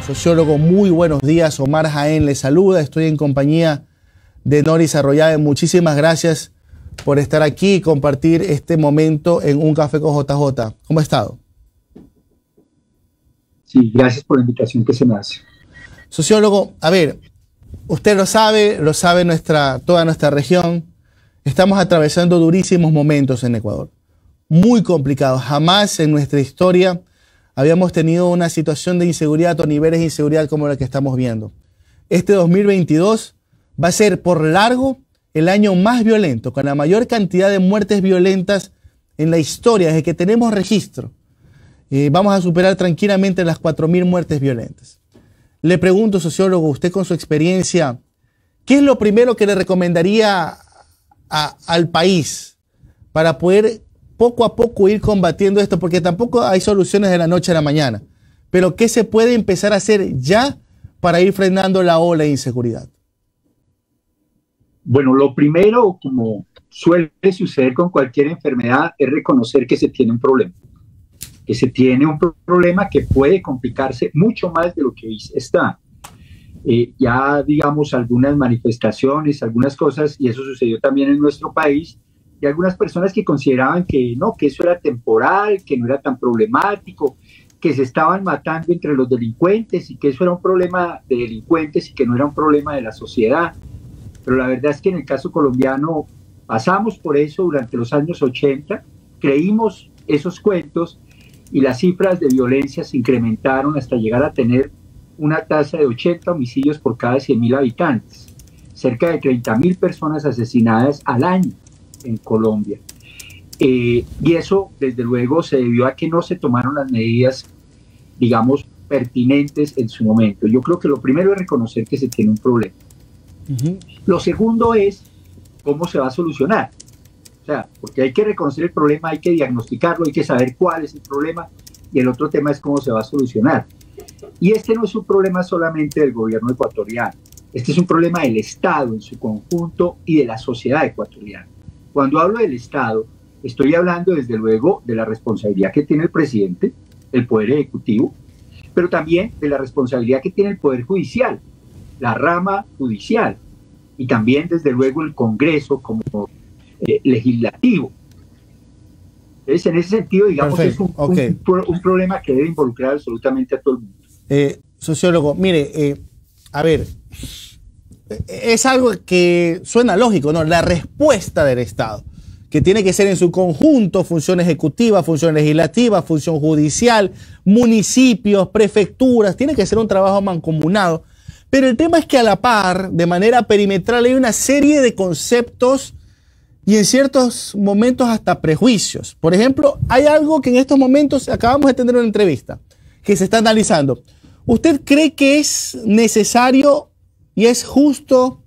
sociólogo, muy buenos días. Omar Jaén le saluda. Estoy en compañía de Noris Arroyave. Muchísimas gracias por estar aquí y compartir este momento en Un Café con JJ. ¿Cómo ha estado? Sí, gracias por la invitación que se me hace. Sociólogo, a ver, usted lo sabe toda nuestra región. Estamos atravesando durísimos momentos en Ecuador. Muy complicados. Jamás en nuestra historia habíamos tenido una situación de inseguridad o niveles de inseguridad como la que estamos viendo. Este 2022 va a ser por largo el año más violento, con la mayor cantidad de muertes violentas en la historia, desde que tenemos registro. Vamos a superar tranquilamente las 4.000 muertes violentas. Le pregunto, sociólogo, usted con su experiencia, ¿qué es lo primero que le recomendaría al país para poder poco a poco ir combatiendo esto? Porque tampoco hay soluciones de la noche a la mañana. Pero ¿qué se puede empezar a hacer ya para ir frenando la ola de inseguridad? Bueno, lo primero, como suele suceder con cualquier enfermedad, es reconocer que se tiene un problema. Que se tiene un problema que puede complicarse mucho más de lo que hoy está. Ya, digamos, algunas manifestaciones, algunas cosas, y eso sucedió también en nuestro país, y algunas personas que consideraban que no, que eso era temporal, que no era tan problemático, que se estaban matando entre los delincuentes y que eso era un problema de delincuentes y que no era un problema de la sociedad. Pero la verdad es que en el caso colombiano pasamos por eso durante los años 80, creímos esos cuentos y las cifras de violencia se incrementaron hasta llegar a tener una tasa de 80 homicidios por cada 100.000 habitantes, cerca de 30.000 personas asesinadas al año en Colombia. Y eso, desde luego, se debió a que no se tomaron las medidas, digamos, pertinentes en su momento. Yo creo que lo primero es reconocer que se tiene un problema. Lo segundo es cómo se va a solucionar. O sea, porque hay que reconocer el problema, hay que diagnosticarlo, hay que saber cuál es el problema, y el otro tema es cómo se va a solucionar. Y este no es un problema solamente del gobierno ecuatoriano, este es un problema del Estado en su conjunto y de la sociedad ecuatoriana. Cuando hablo del Estado, estoy hablando desde luego de la responsabilidad que tiene el presidente, el Poder Ejecutivo, pero también de la responsabilidad que tiene el Poder Judicial, la rama judicial, y también desde luego el Congreso como legislativo. Entonces, en ese sentido, digamos, perfecto, es un problema que debe involucrar absolutamente a todo el mundo. Sociólogo, mire, a ver, es algo que suena lógico, ¿no? La respuesta del Estado, que tiene que ser en su conjunto, función ejecutiva, función legislativa, función judicial, municipios, prefecturas, tiene que ser un trabajo mancomunado. Pero el tema es que a la par, de manera perimetral, hay una serie de conceptos y en ciertos momentos hasta prejuicios. Por ejemplo, hay algo que en estos momentos acabamos de tener una entrevista que se está analizando. ¿Usted cree que es necesario y es justo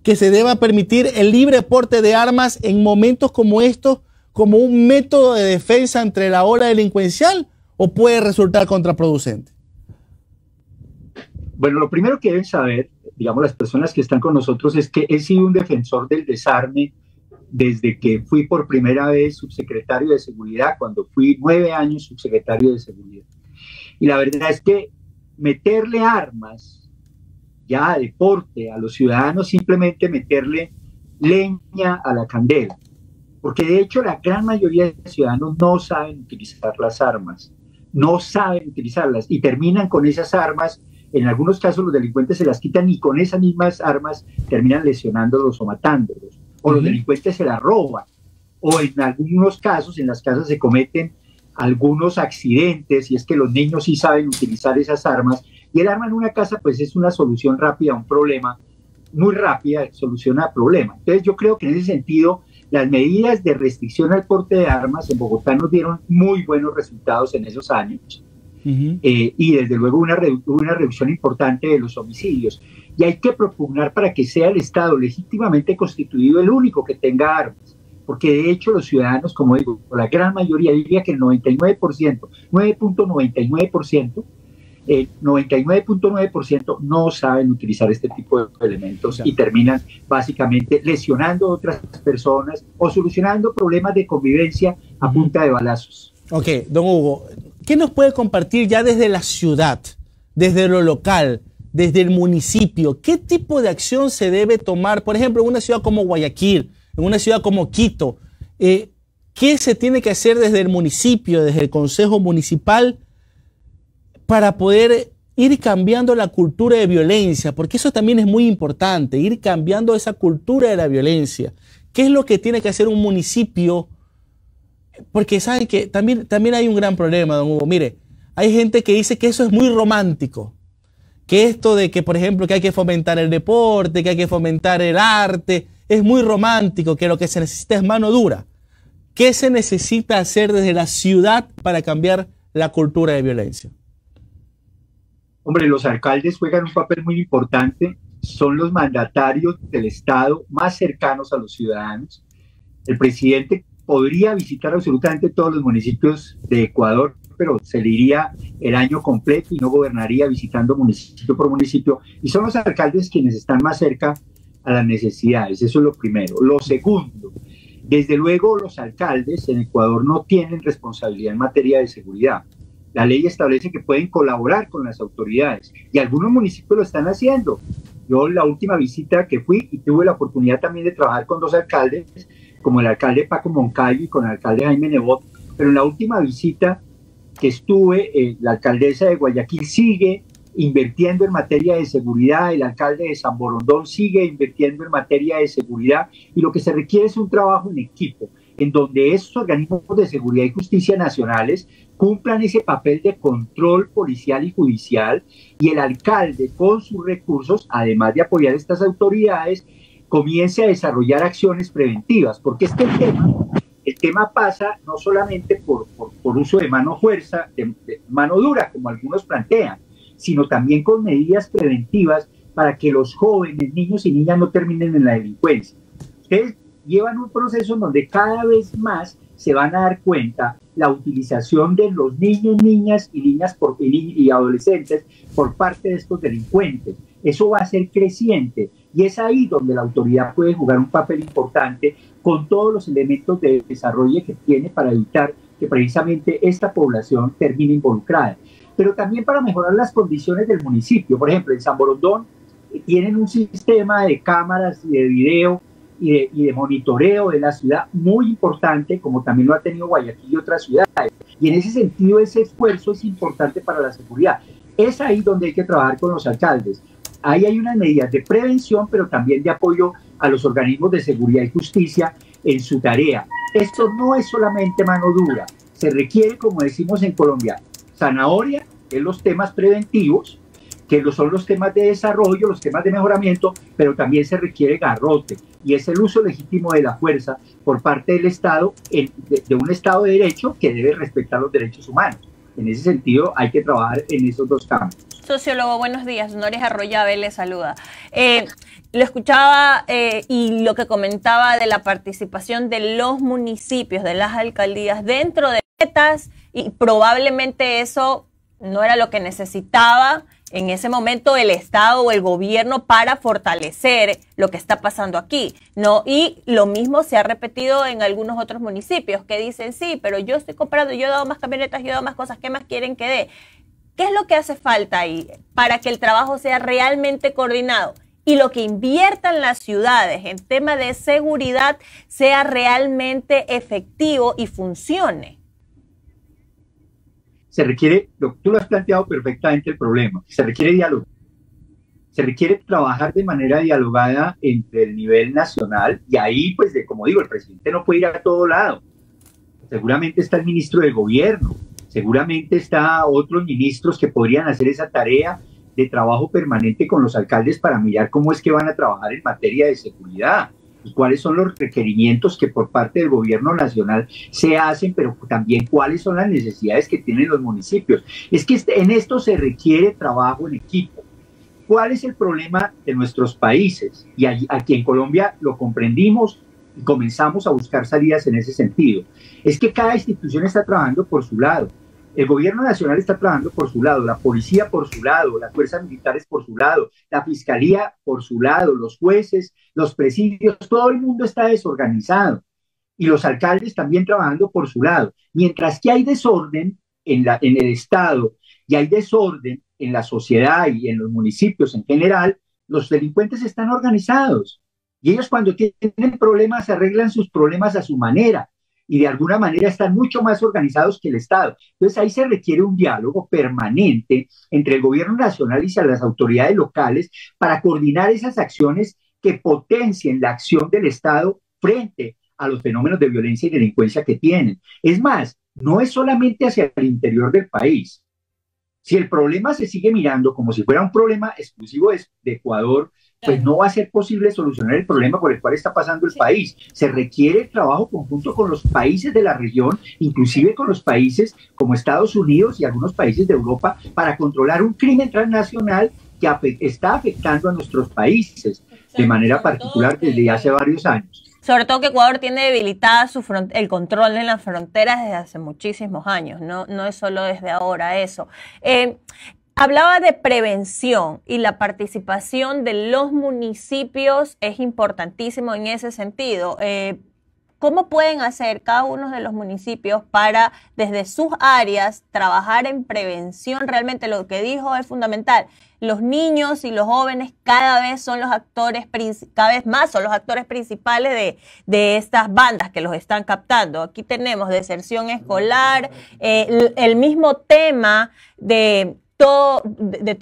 que se deba permitir el libre porte de armas en momentos como estos como un método de defensa entre la ola delincuencial o puede resultar contraproducente? Bueno, lo primero que deben saber, digamos, las personas que están con nosotros es que he sido un defensor del desarme desde que fui por primera vez subsecretario de Seguridad, cuando fui 9 años subsecretario de Seguridad. Y la verdad es que meterle armas ya a deporte a los ciudadanos, simplemente meterle leña a la candela, porque de hecho la gran mayoría de ciudadanos no saben utilizar las armas, no saben utilizarlas y terminan con esas armas. En algunos casos los delincuentes se las quitan y con esas mismas armas terminan lesionándolos o matándolos. O los delincuentes se las roban. O en algunos casos, en las casas se cometen algunos accidentes y es que los niños sí saben utilizar esas armas. Y el arma en una casa pues es una solución rápida a un problema, muy rápida, soluciona el problema. Entonces yo creo que en ese sentido las medidas de restricción al porte de armas en Bogotá nos dieron muy buenos resultados en esos años. Y desde luego una reducción importante de los homicidios. Y hay que propugnar para que sea el Estado legítimamente constituido el único que tenga armas, porque de hecho los ciudadanos, como digo, la gran mayoría, diría que el 99%, 9.99%, 99.9% no saben utilizar este tipo de elementos y terminan básicamente lesionando a otras personas o solucionando problemas de convivencia a punta de balazos. Ok, don Hugo, ¿qué nos puede compartir ya desde la ciudad desde lo local, desde el municipio? ¿Qué tipo de acción se debe tomar? Por ejemplo, en una ciudad como Guayaquil, en una ciudad como Quito, ¿qué se tiene que hacer desde el municipio, desde el Consejo Municipal, para poder ir cambiando la cultura de violencia? Porque eso también es muy importante, ir cambiando esa cultura de la violencia. ¿Qué es lo que tiene que hacer un municipio? Porque saben que también hay un gran problema, don Hugo. Mire, hay gente que dice que eso es muy romántico, que esto de que, por ejemplo, que hay que fomentar el deporte, que hay que fomentar el arte, es muy romántico, que lo que se necesita es mano dura. ¿Qué se necesita hacer desde la ciudad para cambiar la cultura de violencia? Hombre, los alcaldes juegan un papel muy importante, son los mandatarios del Estado más cercanos a los ciudadanos. El presidente podría visitar absolutamente todos los municipios de Ecuador, pero se le iría el año completo y no gobernaría visitando municipio por municipio. Y son los alcaldes quienes están más cerca a las necesidades. Eso es lo primero. Lo segundo, desde luego los alcaldes en Ecuador no tienen responsabilidad en materia de seguridad. La ley establece que pueden colaborar con las autoridades y algunos municipios lo están haciendo. Yo la última visita que fui y tuve la oportunidad también de trabajar con dos alcaldes, como el alcalde Paco Moncayo y con el alcalde Jaime Nebot, pero en la última visita que estuve, la alcaldesa de Guayaquil sigue invirtiendo en materia de seguridad, el alcalde de San Borondón sigue invirtiendo en materia de seguridad y lo que se requiere es un trabajo en equipo, en donde esos organismos de seguridad y justicia nacionales cumplan ese papel de control policial y judicial y el alcalde con sus recursos, además de apoyar a estas autoridades, comience a desarrollar acciones preventivas, porque es que el tema pasa no solamente por uso de mano fuerza, de mano dura, como algunos plantean, sino también con medidas preventivas para que los jóvenes, niños y niñas no terminen en la delincuencia. Ustedes llevan un proceso en donde cada vez más se van a dar cuenta la utilización de los niños, niñas y adolescentes por parte de estos delincuentes. Eso va a ser creciente y es ahí donde la autoridad puede jugar un papel importante con todos los elementos de desarrollo que tiene para evitar que precisamente esta población termine involucrada. Pero también para mejorar las condiciones del municipio. Por ejemplo, en San Borondón tienen un sistema de cámaras y de video y de monitoreo de la ciudad muy importante, como también lo ha tenido Guayaquil y otras ciudades. Y en ese sentido, ese esfuerzo es importante para la seguridad. Es ahí donde hay que trabajar con los alcaldes. Ahí hay unas medidas de prevención, pero también de apoyo a los organismos de seguridad y justicia en su tarea. Esto no es solamente mano dura. Se requiere, como decimos en Colombia, zanahoria, que es los temas preventivos, que son los temas de desarrollo, los temas de mejoramiento, pero también se requiere garrote, y es el uso legítimo de la fuerza por parte del Estado, de un Estado de Derecho que debe respetar los derechos humanos. En ese sentido, hay que trabajar en esos dos campos. Sociólogo, buenos días. Nores Arroyave le saluda. Lo escuchaba y lo que comentaba de la participación de los municipios, de las alcaldías dentro de metas, y probablemente eso no era lo que necesitaba en ese momento el Estado o el gobierno para fortalecer lo que está pasando aquí, ¿no? Y lo mismo se ha repetido en algunos otros municipios que dicen, sí, pero yo estoy comprando, yo he dado más camionetas, yo he dado más cosas, ¿qué más quieren que dé? ¿Qué es lo que hace falta ahí para que el trabajo sea realmente coordinado? Y lo que inviertan las ciudades en tema de seguridad sea realmente efectivo y funcione. Se requiere, tú lo has planteado perfectamente el problema, se requiere diálogo. Se requiere trabajar de manera dialogada entre el nivel nacional y ahí, pues, como digo, el presidente no puede ir a todo lado. Seguramente está el ministro del gobierno, seguramente está otros ministros que podrían hacer esa tarea de trabajo permanente con los alcaldes para mirar cómo es que van a trabajar en materia de seguridad y cuáles son los requerimientos que por parte del gobierno nacional se hacen, pero también cuáles son las necesidades que tienen los municipios. Es que en esto se requiere trabajo en equipo. ¿Cuál es el problema de nuestros países? Y aquí en Colombia lo comprendimos y comenzamos a buscar salidas en ese sentido. Es que cada institución está trabajando por su lado. El gobierno nacional está trabajando por su lado, la policía por su lado, las fuerzas militares por su lado, la fiscalía por su lado, los jueces, los presidios, todo el mundo está desorganizado. Y los alcaldes también trabajando por su lado. Mientras que hay desorden en el Estado y hay desorden en la sociedad y en los municipios en general, los delincuentes están organizados. Y ellos cuando tienen problemas arreglan sus problemas a su manera y de alguna manera están mucho más organizados que el Estado. Entonces ahí se requiere un diálogo permanente entre el gobierno nacional y las autoridades locales para coordinar esas acciones que potencien la acción del Estado frente a los fenómenos de violencia y delincuencia que tienen. Es más, no es solamente hacia el interior del país. Si el problema se sigue mirando como si fuera un problema exclusivo de Ecuador, pues no va a ser posible solucionar el problema por el cual está pasando el país. Se requiere trabajo conjunto con los países de la región, inclusive con los países como Estados Unidos y algunos países de Europa, para controlar un crimen transnacional que está afectando a nuestros países de manera particular desde hace varios años. Sobre todo que Ecuador tiene debilitada el control en las fronteras desde hace muchísimos años, no es solo desde ahora eso. Hablaba de prevención y la participación de los municipios es importantísimo en ese sentido. ¿Cómo pueden hacer cada uno de los municipios para, desde sus áreas, trabajar en prevención? Realmente lo que dijo es fundamental. Los niños y los jóvenes cada vez son los actores, cada vez más son los actores principales de estas bandas que los están captando. Aquí tenemos deserción escolar, el mismo tema de todo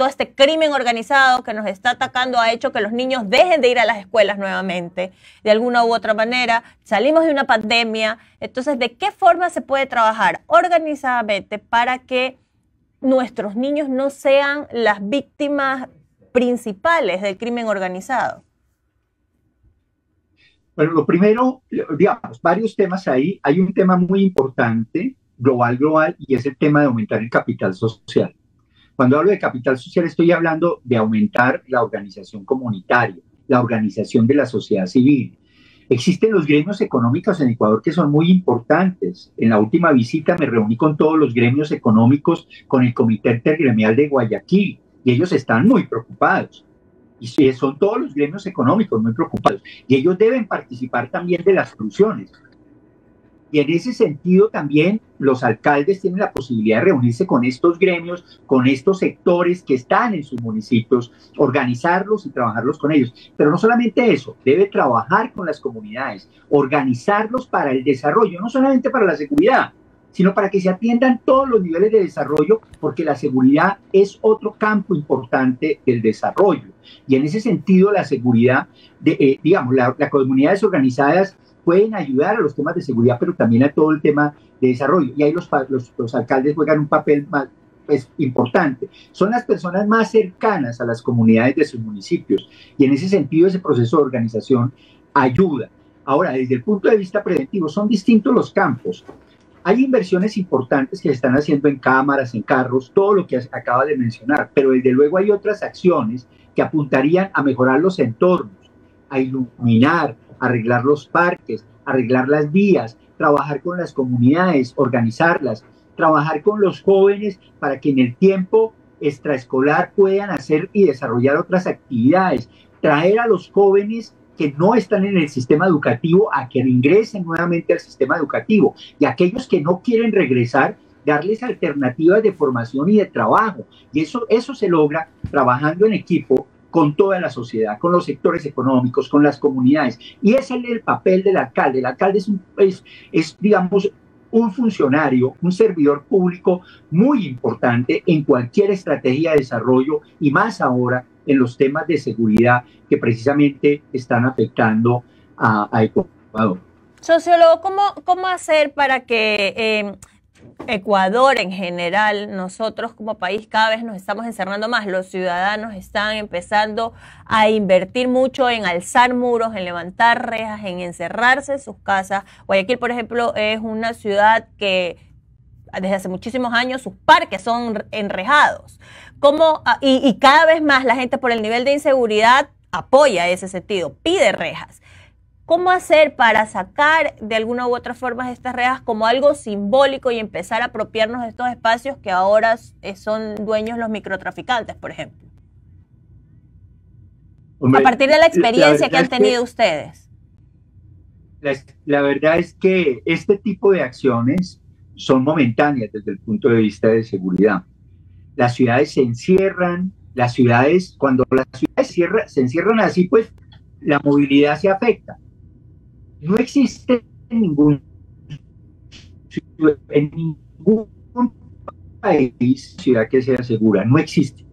este crimen organizado que nos está atacando ha hecho que los niños dejen de ir a las escuelas nuevamente, de alguna u otra manera. Salimos de una pandemia, entonces, ¿de qué forma se puede trabajar organizadamente para que nuestros niños no sean las víctimas principales del crimen organizado? Bueno, lo primero, digamos, varios temas ahí. Hay un tema muy importante, global, y es el tema de aumentar el capital social. Cuando hablo de capital social estoy hablando de aumentar la organización comunitaria, la organización de la sociedad civil. Existen los gremios económicos en Ecuador que son muy importantes. En la última visita me reuní con todos los gremios económicos, con el Comité Intergremial de Guayaquil, y ellos están muy preocupados. Y son todos los gremios económicos muy preocupados. Y ellos deben participar también de las soluciones. Y en ese sentido también los alcaldes tienen la posibilidad de reunirse con estos gremios, con estos sectores que están en sus municipios, organizarlos y trabajarlos con ellos. Pero no solamente eso, debe trabajar con las comunidades, organizarlos para el desarrollo, no solamente para la seguridad, sino para que se atiendan todos los niveles de desarrollo, porque la seguridad es otro campo importante del desarrollo. Y en ese sentido la seguridad, digamos, las comunidades organizadas pueden ayudar a los temas de seguridad, pero también a todo el tema de desarrollo. Y ahí los alcaldes juegan un papel más importante. Son las personas más cercanas a las comunidades de sus municipios. Y en ese sentido, ese proceso de organización ayuda. Ahora, desde el punto de vista preventivo, son distintos los campos. Hay inversiones importantes que se están haciendo en cámaras, en carros, todo lo que acaba de mencionar, pero desde luego hay otras acciones que apuntarían a mejorar los entornos, a iluminar, arreglar los parques, arreglar las vías, trabajar con las comunidades, organizarlas, trabajar con los jóvenes para que en el tiempo extraescolar puedan hacer y desarrollar otras actividades, traer a los jóvenes que no están en el sistema educativo a que ingresen nuevamente al sistema educativo, y aquellos que no quieren regresar, darles alternativas de formación y de trabajo. Y eso se logra trabajando en equipo con toda la sociedad, con los sectores económicos, con las comunidades. Y ese es el papel del alcalde. El alcalde es, digamos, un funcionario, un servidor público muy importante en cualquier estrategia de desarrollo, y más ahora en los temas de seguridad que precisamente están afectando a Ecuador. Sociólogo, ¿cómo hacer para que Ecuador en general, nosotros como país cada vez nos estamos encerrando más? Los ciudadanos están empezando a invertir mucho en alzar muros, en levantar rejas, en encerrarse en sus casas. Guayaquil, por ejemplo, es una ciudad que desde hace muchísimos años sus parques son enrejados. Y cada vez más la gente, por el nivel de inseguridad, apoya ese sentido, pide rejas. ¿Cómo hacer para sacar de alguna u otra forma estas rejas como algo simbólico y empezar a apropiarnos de estos espacios que ahora son dueños los microtraficantes, por ejemplo? Hombre, a partir de la experiencia que han tenido ustedes. La verdad es que este tipo de acciones son momentáneas desde el punto de vista de seguridad. las ciudades se encierran, cuando las ciudades se encierran así, pues la movilidad se afecta. No existe en ningún país ciudad que sea segura, no existe.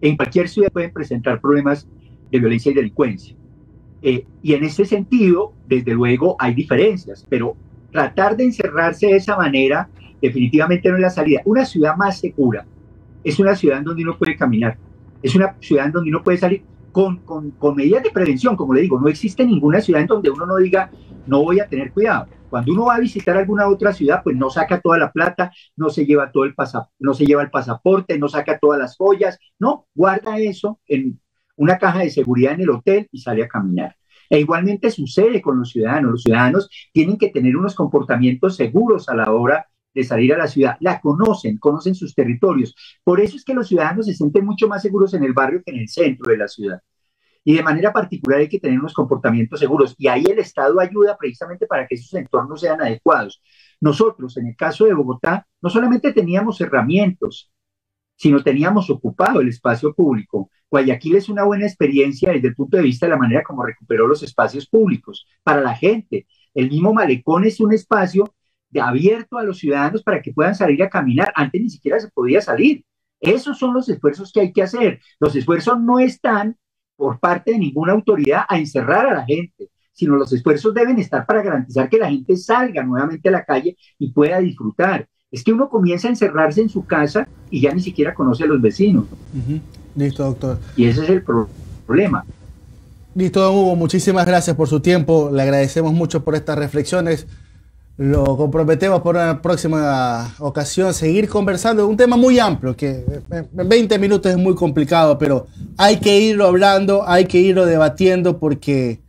En cualquier ciudad pueden presentar problemas de violencia y delincuencia. Y en ese sentido, desde luego, hay diferencias, pero tratar de encerrarse de esa manera definitivamente no es la salida. Una ciudad más segura es una ciudad en donde uno puede caminar, es una ciudad en donde uno puede salir con medidas de prevención, como le digo. No existe ninguna ciudad en donde uno no diga, no voy a tener cuidado. Cuando uno va a visitar alguna otra ciudad, pues no saca toda la plata, no se lleva no se lleva el pasaporte, no saca todas las joyas, no, guarda eso en una caja de seguridad en el hotel y sale a caminar. E igualmente sucede con los ciudadanos. Los ciudadanos tienen que tener unos comportamientos seguros a la hora de salir a la ciudad. La conocen sus territorios. Por eso es que los ciudadanos se sienten mucho más seguros en el barrio que en el centro de la ciudad. Y de manera particular hay que tener unos comportamientos seguros. Y ahí el Estado ayuda precisamente para que esos entornos sean adecuados. Nosotros, en el caso de Bogotá, no solamente teníamos herramientas, sino teníamos ocupado el espacio público. Guayaquil es una buena experiencia desde el punto de vista de la manera como recuperó los espacios públicos para la gente. El mismo malecón es un espacio abierto a los ciudadanos para que puedan salir a caminar. Antes ni siquiera se podía salir. Esos son los esfuerzos que hay que hacer. Los esfuerzos no están por parte de ninguna autoridad a encerrar a la gente, sino los esfuerzos deben estar para garantizar que la gente salga nuevamente a la calle y pueda disfrutar. Es que uno comienza a encerrarse en su casa y ya ni siquiera conoce a los vecinos. Listo, doctor. Y ese es el problema. Listo, don Hugo, muchísimas gracias por su tiempo. Le agradecemos mucho por estas reflexiones. Lo comprometemos por una próxima ocasión seguir conversando de un tema muy amplio, que en 20 minutos es muy complicado, pero hay que irlo hablando, hay que irlo debatiendo porque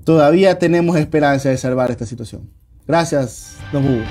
todavía tenemos esperanza de salvar esta situación. Gracias, don Hugo.